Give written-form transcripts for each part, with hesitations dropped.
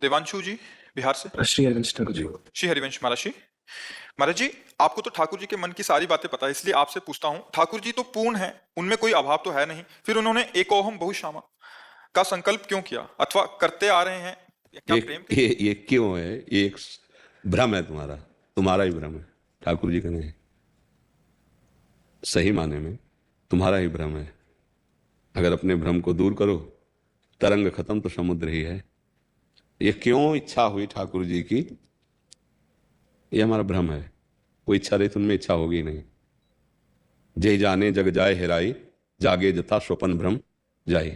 देवांशु जी, बिहार से। श्री हरिवंश ठाकुर जी। श्री हरिवंश महाराज जी। महाराज जी, आपको तो ठाकुर जी के मन की सारी बातें पता है, इसलिए आपसे पूछता हूँ, ठाकुर जी तो पूर्ण है, उनमें कोई अभाव तो है नहीं, फिर उन्होंने एकोहम बहुश्यामा का संकल्प क्यों किया, अथवा करते आ रहे हैं? क्या प्रेम के? ये क्यों है? ये एक भ्रम है तुम्हारा, तुम्हारा ही भ्रम है, ठाकुर जी का नहीं। सही माने में तुम्हारा ही भ्रम है। अगर अपने भ्रम को दूर करो, तरंग खत्म तो समुद्र ही है। ये क्यों इच्छा हुई ठाकुर जी की, ये हमारा भ्रम है। कोई इच्छा रही तो उनमें इच्छा होगी नहीं। जय जाने जग जाए हेराई, जागे जथा स्वपन भ्रम जाए।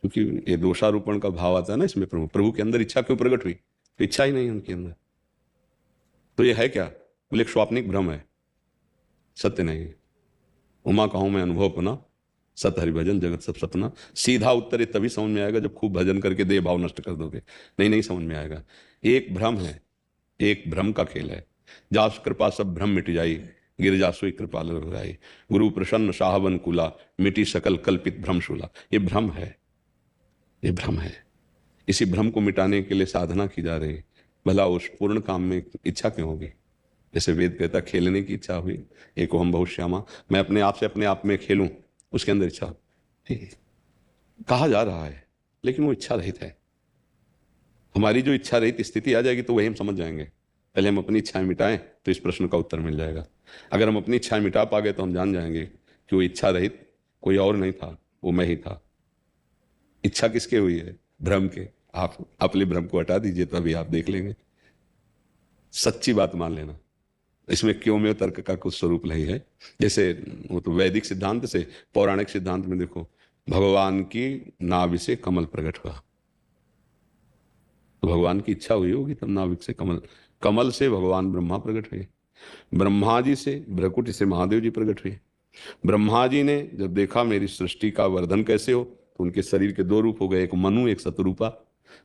क्योंकि ये दोषारोपण का भाव आता है ना इसमें। प्रभु के अंदर इच्छा क्यों प्रकट हुई? तो इच्छा ही नहीं उनके अंदर। तो ये है क्या? बोले एक स्वाप्निक भ्रम है, सत्य नहीं। उमा कहूं मैं अनुभव पुना, सत हरिभजन जगत सब सपना। सीधा उत्तर ये तभी समझ में आएगा जब खूब भजन करके देह भाव नष्ट कर दोगे। नहीं समझ में आएगा। एक भ्रम है, एक भ्रम का खेल है। जास कृपा सब भ्रम मिट जाई, गिरजा सोई कृपाल रघुराई। गुरु प्रसन्न साहबन कुला, मिटी सकल कल्पित भ्रमशूला। ये भ्रम है, ये भ्रम है। इसी भ्रम को मिटाने के लिए साधना की जा रही है। भला उस पूर्ण काम में इच्छा क्यों होगी? जैसे वेद कहता खेलने की इच्छा हुई, एको हम बहुश्यामा, मैं अपने आप से अपने आप में खेलूं, उसके अंदर इच्छा कहा जा रहा है, लेकिन वो इच्छा रहित है। हमारी जो इच्छा रहित स्थिति आ जाएगी तो वही हम समझ जाएंगे। पहले हम अपनी इच्छाएं मिटाएं तो इस प्रश्न का उत्तर मिल जाएगा। अगर हम अपनी इच्छाएं मिटा पा गए तो हम जान जाएंगे कि वो इच्छा रहित कोई और नहीं था, वो मैं ही था। इच्छा किसके हुई है? भ्रम के। आप अपने भ्रम को हटा दीजिए, तभी आप देख लेंगे। सच्ची बात मान लेना, इसमें क्यों में तर्क का कुछ स्वरूप नहीं है। जैसे वो तो वैदिक सिद्धांत से पौराणिक सिद्धांत में देखो, भगवान की नाभि से कमल प्रकट हुआ, तो भगवान की इच्छा हुई होगी तब नाभि से कमल से भगवान ब्रह्मा प्रकट हुए। ब्रह्मा जी से भ्रकुटी से महादेव जी प्रकट हुए। ब्रह्मा जी ने जब देखा मेरी सृष्टि का वर्धन कैसे हो, तो उनके शरीर के दो रूप हो गए, एक मनु एक शतरूपा।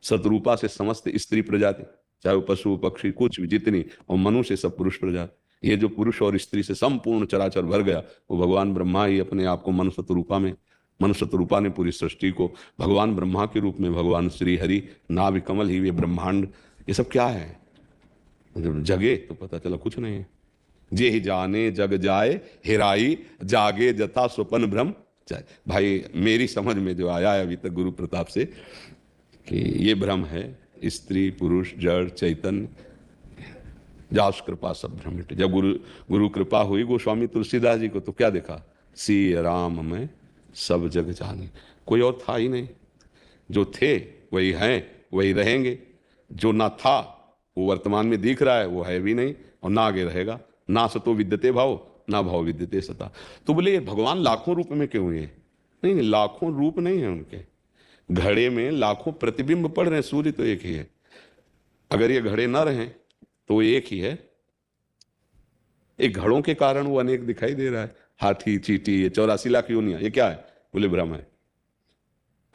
शतरूपा से समस्त स्त्री प्रजाति, चाहे वो पशु पक्षी कुछ भी जितनी, और मनु से सब पुरुष प्रजाति। ये जो पुरुष और स्त्री से संपूर्ण चराचर भर गया, वो भगवान ब्रह्मा ही अपने आप को मनु शतरूपा में, मनु शतरूपा ने पूरी सृष्टि को भगवान ब्रह्मा के रूप में, भगवान श्री हरि नाभि कमल ही वे ब्रह्मांड। ये सब क्या है? जब जगे तो पता चला कुछ नहीं है। जे ही जाने जग जाए हेराई, जागे जथा स्वपन भ्रम जाए। भाई मेरी समझ में जो आया है अभी तक गुरु प्रताप से, कि ये भ्रम है, स्त्री पुरुष जड़ चैतन्य, जास कृपा सब भ्रमित। जब गुरु कृपा हुई गोस्वामी तुलसीदास जी को, तो क्या देखा? सी राम में सब जग जाने। कोई और था ही नहीं। जो थे वही हैं, वही रहेंगे। जो ना था वो वर्तमान में दिख रहा है, वो है भी नहीं और ना आगे रहेगा। ना सतो विद्यते भाव, ना भाव विद्यते सता। तो बोले भगवान लाखों रूप में क्यों हुए? नहीं, लाखों रूप नहीं है उनके। घड़े में लाखों प्रतिबिंब पड़ रहे हैं, सूर्य तो एक ही है। अगर ये घड़े ना रहे तो एक ही है। एक घड़ों के कारण वो अनेक दिखाई दे रहा है। हाथी चींटी, ये 84 लाख योनियां, ये क्या है? बोले भ्रम है।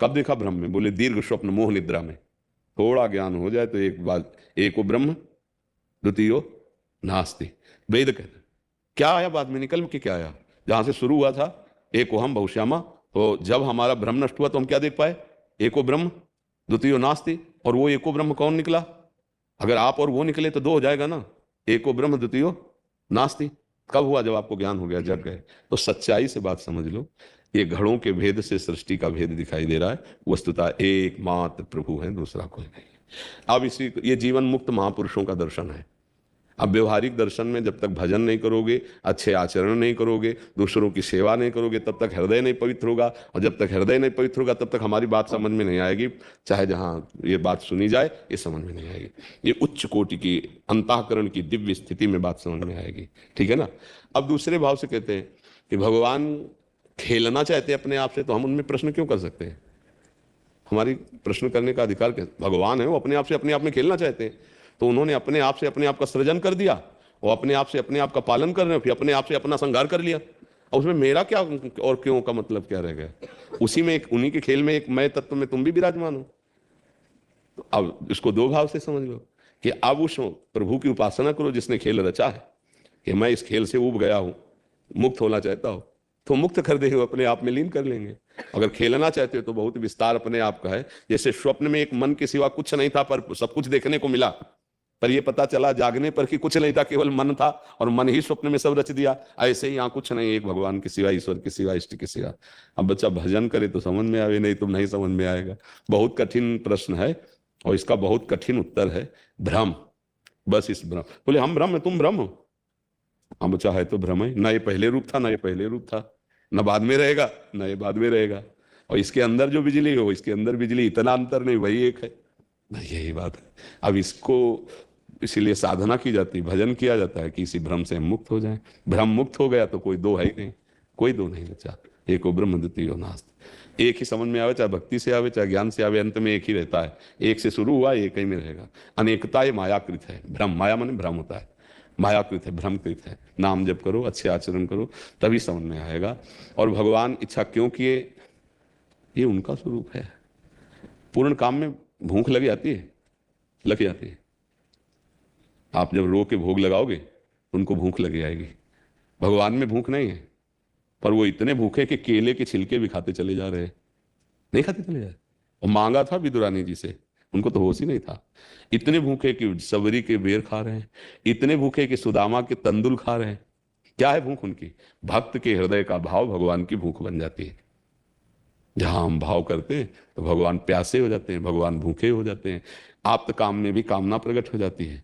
कब देखा भ्रम में? बोले दीर्घ स्वप्न मोह निद्रा में। थोड़ा ज्ञान हो जाए तो एक बात, एको ब्रह्म द्वितीयो नास्ति। वेद कहते क्या आया बाद में निकल के? क्या आया? जहां से शुरू हुआ था एको हम बहुश्यामा, तो जब हमारा भ्रम नष्ट हुआ तो हम क्या देख पाए? एको ब्रह्म द्वितीयो नास्ति। और वो एको ब्रह्म कौन निकला? अगर आप और वो निकले तो दो हो जाएगा ना। एको ब्रह्म द्वितीयो नास्ति कब हुआ? जब आपको ज्ञान हो गया, जग गए। तो सच्चाई से बात समझ लो, ये घड़ों के भेद से सृष्टि का भेद दिखाई दे रहा है। वस्तुतः एकमात्र प्रभु है, दूसरा कोई नहीं। अब इसी ये जीवन मुक्त महापुरुषों का दर्शन है। अब व्यवहारिक दर्शन में जब तक भजन नहीं करोगे, अच्छे आचरण नहीं करोगे, दूसरों की सेवा नहीं करोगे, तब तक हृदय नहीं पवित्र होगा। और जब तक हृदय नहीं पवित्र होगा तब तक हमारी बात समझ में नहीं आएगी। चाहे जहाँ ये बात सुनी जाए, ये समझ में नहीं आएगी। ये उच्च कोटि की अंतःकरण की दिव्य स्थिति में बात समझ में आएगी। ठीक है ना? अब दूसरे भाव से कहते हैं कि भगवान खेलना चाहते हैं अपने आप से, तो हम उनमें प्रश्न क्यों कर सकते हैं? हमारी प्रश्न करने का अधिकार कैसे? भगवान है, वो अपने आप से अपने आप में खेलना चाहते हैं, तो उन्होंने अपने आप से अपने आप का सृजन कर दिया और अपने आप से अपने आप का पालन कर रहे हैं, फिर अपने आप से अपना संहार कर लिया। और उसमें मेरा क्या और क्यों का मतलब क्या रह गया? उसी में एक, उन्हीं के खेल में एक मैं तत्व में तुम भी विराजमान हो। तो अब इसको दो भाव से समझ लो कि अब उस प्रभु की उपासना करो जिसने खेल रचा है, कि मैं इस खेल से उब गया हूं, मुक्त होना चाहता हूं, तो मुक्त कर दे, अपने आप में लीन कर लेंगे। अगर खेलना चाहते हो तो बहुत विस्तार अपने आप का है। जैसे स्वप्न में एक मन के सिवा कुछ नहीं था, पर सब कुछ देखने को मिला, पर यह पता चला जागने पर कि कुछ नहीं था, केवल मन था, और मन ही स्वप्न में सब रच दिया। ऐसे ही यहाँ कुछ नहीं, एक भगवान के सिवा, ईश्वर के सिवा, इष्ट के सिवा। अब बच्चा भजन करे तो समझ में आवे, नहीं तो नहीं समझ में आएगा। बहुत कठिन प्रश्न है और इसका बहुत कठिन उत्तर है भ्रम। बस इस भ्रम, बोले हम भ्रम है, तुम भ्रम हो। हाँ बच्चा, है तो भ्रम है, ना ये पहले रूप था, ना ये पहले रूप था, ना बाद में रहेगा, ना ये बाद में रहेगा। और इसके अंदर जो बिजली हो, इसके अंदर बिजली, इतना अंतर नहीं, वही एक है। यही बात है। अब इसको इसीलिए साधना की जाती है, भजन किया जाता है कि इसी भ्रम से हम मुक्त हो जाएं। भ्रम मुक्त हो गया तो कोई दो है ही नहीं, कोई दो नहीं बचा। एको ब्रह्म द्वितीयो नास्ति। एक ही समझ में आवे, चाहे भक्ति से आवे, चाहे ज्ञान से आवे, अंत में एक ही रहता है। एक से शुरू हुआ, एक ही में रहेगा। अनेकता ये मायाकृत है। भ्रम, माया माने भ्रम होता है, मायाकृत है, भ्रमकृत है। नाम जप करो, अच्छे आचरण करो, तभी समझ में आएगा। और भगवान इच्छा क्यों किए, ये उनका स्वरूप है। पूर्ण काम में भूख लग जाती है, लग जाती है। आप जब रो के भोग लगाओगे उनको भूख लग जाएगी। भगवान में भूख नहीं है, पर वो इतने भूखे कि केले के छिलके भी खाते चले जा रहे हैं, नहीं खाते चले जा रहे। और मांगा था विदुरानी जी से, उनको तो होश ही नहीं था। इतने भूखे कि सबरी के बेर खा रहे हैं, इतने भूखे कि सुदामा के तंदुल खा रहे हैं। क्या है भूख उनकी? भक्त के हृदय का भाव भगवान की भूख बन जाती है। जहां हम भाव करते हैं तो भगवान प्यासे हो जाते हैं, भगवान भूखे हो जाते हैं। आप्त काम में भी कामना प्रकट हो जाती है।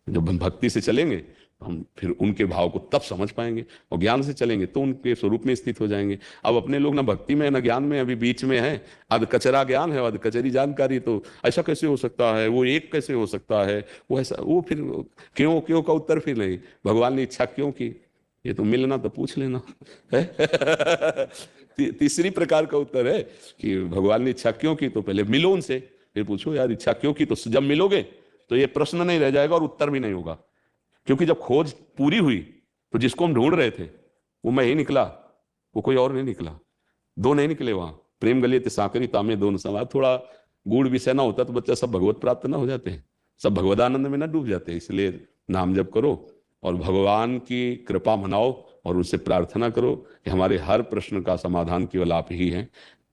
जब हम भक्ति से चलेंगे तो हम फिर उनके भाव को तब समझ पाएंगे, और ज्ञान से चलेंगे तो उनके स्वरूप में स्थित हो जाएंगे। अब अपने लोग ना भक्ति में ना ज्ञान में, अभी बीच में है। अध कचरा ज्ञान है, अध कचरी जानकारी। तो ऐसा कैसे हो सकता है, वो एक कैसे हो सकता है, वो ऐसा, वो फिर क्यों क्यों का उत्तर फिर नहीं। भगवान ने इच्छा क्यों की, ये तो मिलना तो पूछ लेना है। तीसरी प्रकार का उत्तर है कि भगवान ने इच्छा क्यों की, तो पहले मिलो उनसे, फिर पूछो यार इच्छा क्यों की। तो जब मिलोगे तो ये प्रश्न नहीं रह जाएगा और उत्तर भी नहीं होगा। क्योंकि जब खोज पूरी हुई तो जिसको हम ढूंढ रहे थे वो मैं ही निकला, वो कोई और नहीं निकला। दो नहीं निकले वहां। प्रेम गलियत साकरी तामे दोनों समा। थोड़ा गूढ़ विषय ना होता तो बच्चा सब भगवत प्राप्त ना हो जाते हैं, सब भगवदानंद में ना डूब जाते हैं। इसलिए नाम जप करो और भगवान की कृपा मनाओ और उनसे प्रार्थना करो कि हमारे हर प्रश्न का समाधान केवल आप ही हैं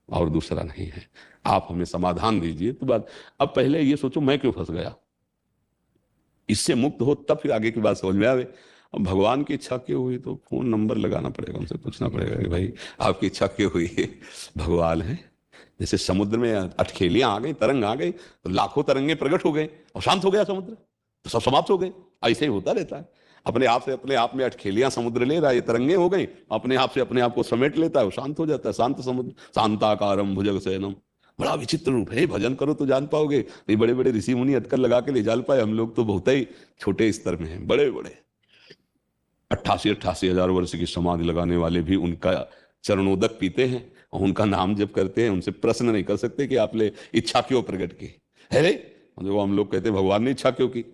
और दूसरा नहीं है। आप हमें समाधान दीजिए। तो बात, अब पहले ये सोचो मैं क्यों फंस गया, इससे मुक्त हो तब फिर आगे की बात समझ में आवे। अब भगवान की इच्छा क्यों हुई, तो फोन नंबर लगाना पड़ेगा, उनसे पूछना पड़ेगा कि भाई आपकी इच्छा क्यों हुई है। भगवान है, जैसे समुद्र में अटखेलियां आ गई, तरंग आ गई, तो लाखों तरंगे प्रकट हो गए और शांत हो गया समुद्र, तो सब समाप्त हो गए। ऐसे ही होता रहता है। अपने आप से अपने आप में अटखेलियां समुद्र ले रहा है, ये तरंगे हो गई, अपने आप से अपने आप को समेट लेता है, वो शांत हो जाता है। शांत समुद्र, शांताकारम भुजग शयनम। बड़ा विचित्र रूप है। भजन करो तो जान पाओगे। नहीं बड़े बड़े ऋषि मुनि अटकल लगा के ले जान पाए, हम लोग तो बहुत ही छोटे स्तर में हैं। बड़े बड़े 88 हजार वर्ष की समाधि लगाने वाले भी उनका चरणोदक पीते हैं और उनका नाम जप करते हैं। उनसे प्रश्न नहीं कर सकते कि आपने इच्छा क्यों प्रकट की है रे। जो हम लोग कहते हैं भगवान ने इच्छा क्यों की,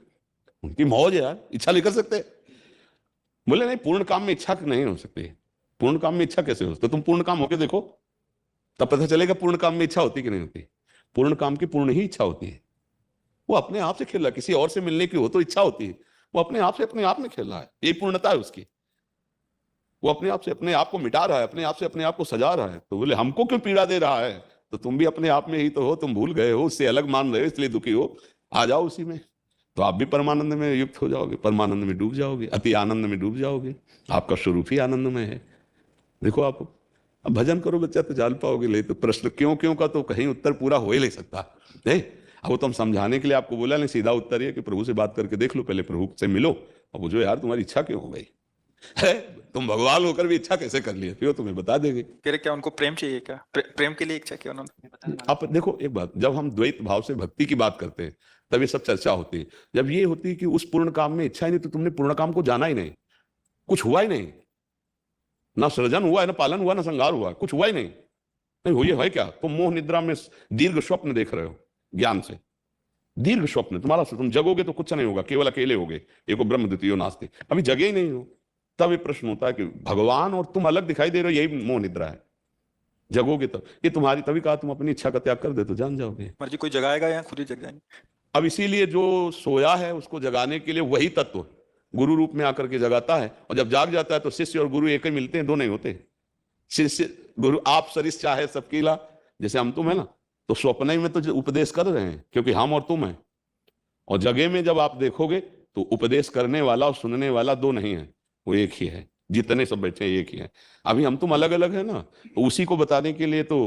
उनकी मौज है यार, इच्छा नहीं कर सकते। बोले नहीं, पूर्ण काम में इच्छा नहीं हो सकती। पूर्ण काम में इच्छा कैसे हो सकती? तुम पूर्ण काम होके देखो, तब पता चलेगा पूर्ण काम में इच्छा होती कि नहीं होती। पूर्ण काम की पूर्ण ही इच्छा होती है। वो अपने आप से खेल रहा है। किसी और से मिलने की हो तो इच्छा होती है, वो अपने आप से अपने आप में खेल रहा है। यही पूर्णता है उसकी। वो अपने आप से अपने आप को मिटा रहा है, अपने आप से अपने आप को सजा रहा है। तो बोले हमको क्यों पीड़ा दे रहा है, तो तुम भी अपने आप में ही तो हो। तुम भूल गए हो, उससे अलग मान रहे हो, इसलिए दुखी हो। आ जाओ उसी में, तो आप भी परमानंद में युक्त हो जाओगे, परमानंद में डूब जाओगे, अति आनंद में डूब जाओगे। आपका स्वरूप ही आनंद में है। देखो आप अब भजन करो बच्चा तो जान पाओगे। ले तो प्रश्न क्यों क्यों का तो कहीं उत्तर पूरा हो ही नहीं सकता नहीं। अब वो तो हम समझाने के लिए आपको बोला नहीं, सीधा उत्तर है कि प्रभु से बात करके देख लो, पहले प्रभु से मिलो और पूछो यार तुम्हारी इच्छा क्यों हो गई है। तुम भगवान होकर भी इच्छा कैसे कर लिए, फिर वो तुम्हें बता देंगे। कह रहे क्या उनको प्रेम चाहिए, क्या प्रेम के लिए इच्छा क्या उन्होंने? आप देखो एक बात, जब हम द्वैत भाव से भक्ति की बात करते हैं तब ये सब चर्चा होती है। जब ये होती है कि उस पूर्ण काम में इच्छा ही नहीं, तो तुमने पूर्ण काम को जाना ही नहीं, कुछ हुआ ही नहीं। ना सृजन हुआ है, ना पालन हुआ, ना संहार हुआ, कुछ हुआ ही नहीं। नहीं हुई है क्या? तुम मोह निद्रा में दीर्घ स्वप्न देख रहे हो ज्ञान से। दीर्घ स्वप्न तुम्हारा, तुम जगोगे तो कुछ नहीं होगा, केवल अकेले होगे। एको ब्रह्म द्वितीयो नास्ति। अभी जगे ही नहीं हो, तब ये प्रश्न होता है कि भगवान और तुम अलग दिखाई दे रहे हो, यही मोह निद्रा है। जगोगे तब ये तुम्हारी, तभी कहा तुम अपनी इच्छा का त्याग कर दे तो जान जाओगे। मर्जी कोई जगाएगा या खुद ही जग जाएंगे? अब इसीलिए जो सोया है उसको जगाने के लिए वही तत्व गुरु रूप में आकर के जगाता है, और जब जाग जाता है तो शिष्य और गुरु एक ही मिलते हैं, दो नहीं होते। शिष्य गुरु आप सरिस चाहे सबकी ला, जैसे हम तुम है ना, तो स्वप्न ही में तो जो उपदेश कर रहे हैं, क्योंकि हम और तुम हैं। और जगह में जब आप देखोगे तो उपदेश करने वाला और सुनने वाला दो नहीं है, वो एक ही है। जितने सब बैठे हैं एक ही है। अभी हम तुम अलग अलग है ना, तो उसी को बताने के लिए तो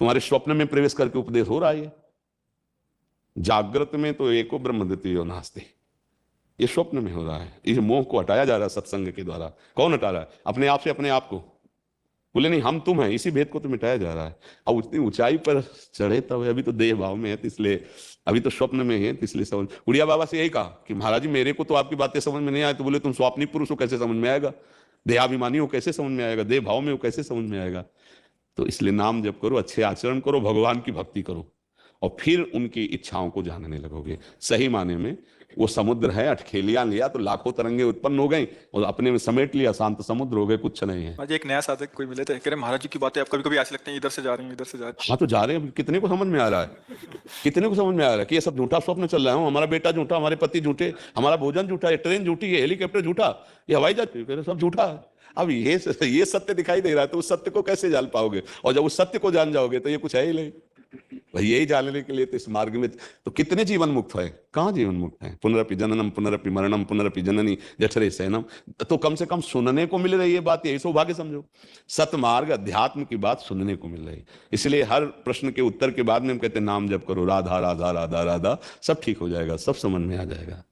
तुम्हारे स्वप्न में प्रवेश करके उपदेश हो रहा है। जागृत में तो एको ब्रह्म द्वितीयो नास्ति, ये स्वप्न में हो रहा है। इस मोह को हटाया जा रहा है सत्संग के द्वारा। कौन हटा रहा है? अपने आप से अपने आप को। बोले नहीं हम तुम हैं, इसी भेद को तो मिटाया जा रहा है। अब उतनी ऊंचाई पर चढ़े तब, अभी तो देह भाव में है, तो इसलिए अभी तो स्वप्न में है, तो इसलिए समझ। उड़िया बाबा से यही कहा कि महाराज जी मेरे को तो आपकी बातें समझ में नहीं आए। तो बोले तुम स्वाप्निक पुरुष हो, कैसे समझ में आएगा? देहाभिमानी हो, कैसे समझ में आएगा? देह भाव में हो, कैसे समझ में आएगा? तो इसलिए नाम जप करो, अच्छे आचरण करो, भगवान की भक्ति करो, और फिर उनकी इच्छाओं को जानने लगोगे। सही माने में वो समुद्र है, अटखेलियां लिया तो लाखों तरंगे उत्पन्न हो गई और अपने में समेट लिया, शांत समुद्र हो गए, कुछ नहीं है। आज एक नया साधक कोई मिले थे, कह रहे महाराज जी की बातें आप कभी कभी ऐसे लगते हैं इधर से जा रही हैं इधर से जा रही हाँ तो जा रहे हैं। कितने को समझ में आ रहा है? कितने को समझ में आ रहा है कि ये सब झूठा स्वप्न चल रहा है? हमारा बेटा झूठा, हमारे पति झूठे, हमारा भोजन झूठा, ये ट्रेन झूठी, ये हेलीकॉप्टर झूठा, ये हवाई जहाज सब झूठा है। अब ये सत्य दिखाई दे रहा है, तो उस सत्य को कैसे जान पाओगे? और जब उस सत्य को जान जाओगे तो ये कुछ है ही नहीं। भाई यही जानने के लिए तो इस मार्ग में तो कितने जीवन मुक्त है? कहाँ जीवन मुक्त है? पुनरपि जननम पुनरपि मरणम पुनरपि जननी जठरे शयनम। तो कम से कम सुनने को मिल रही है बात, यही सौभाग्य समझो। सतमार्ग अध्यात्म की बात सुनने को मिल रही है। इसलिए हर प्रश्न के उत्तर के बाद में हम कहते हैं नाम जप करो, राधा राधा राधा राधा, सब ठीक हो जाएगा, सब समझ में आ जाएगा।